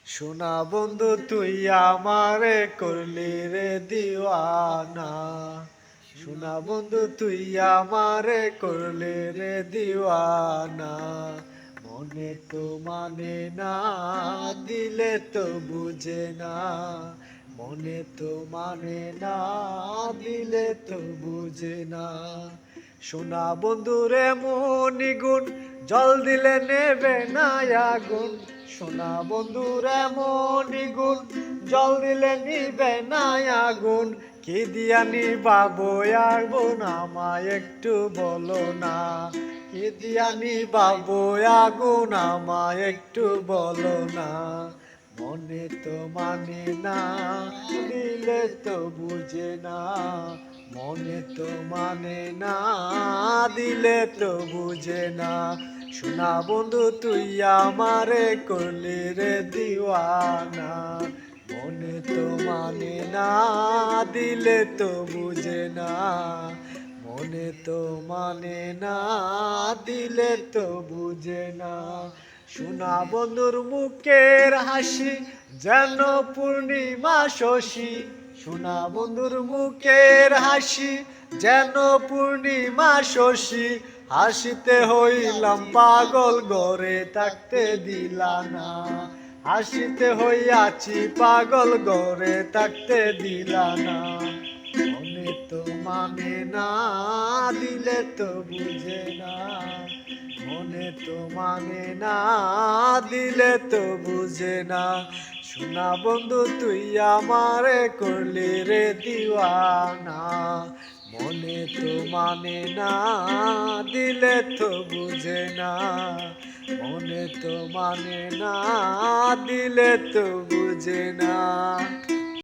সোনা বন্ধু তুই আমারে করলি রে দিওয়ানা। সোনা বন্ধু তুই আমারে করলি রে দিওয়ানা। মনে তো মানে না, দিলে তো বুঝে না। মনে তো মানে না, দিলে তো বুঝে না। সোনা বন্ধুরে মনি গুণ, জল দিলে নেবে না আগুন। সোনা বন্ধুরে মনি গুণ, জল দিলে নিবে না আগুন। কি দিয়া নিবাবো আগুন আমায় একটু বলো না। কি দিয়া নিবাবো আগুন আমায় একটু বলো না। মনে তো মানে না, দিলে তো বুঝে না। মনে তো মানে না, দিলে তো বুঝে না। সোনা বন্ধু তুই আমারে করলি রে দিওয়ানা। মনে তো মানে না, দিলে তো বুঝে না। মনে তো মানে না, দিলে তো বুঝে না। সোনা বন্ধুর মুখের হাসি যেন পূর্ণিমা শশী। সোনা বন্ধুর মুখের হাসি যেন পূর্ণিমা শশী। হাসিতে হইলাম পাগল, ঘরে থাকতে দিলা না। হাসিতে হইয়াছি পাগল, ঘরে থাকতে দিলা না। মনে তো মানে না, দিলে তো বুঝে না। মনে তো মানে না, দিলে তো বুঝে না। সোনা বন্ধু তুই আমারে করলি রে দিওয়ানা। মনে তো মানে না, দিলে তো বুঝে না। মনে তো মানে না, দিলে তো বুঝে না।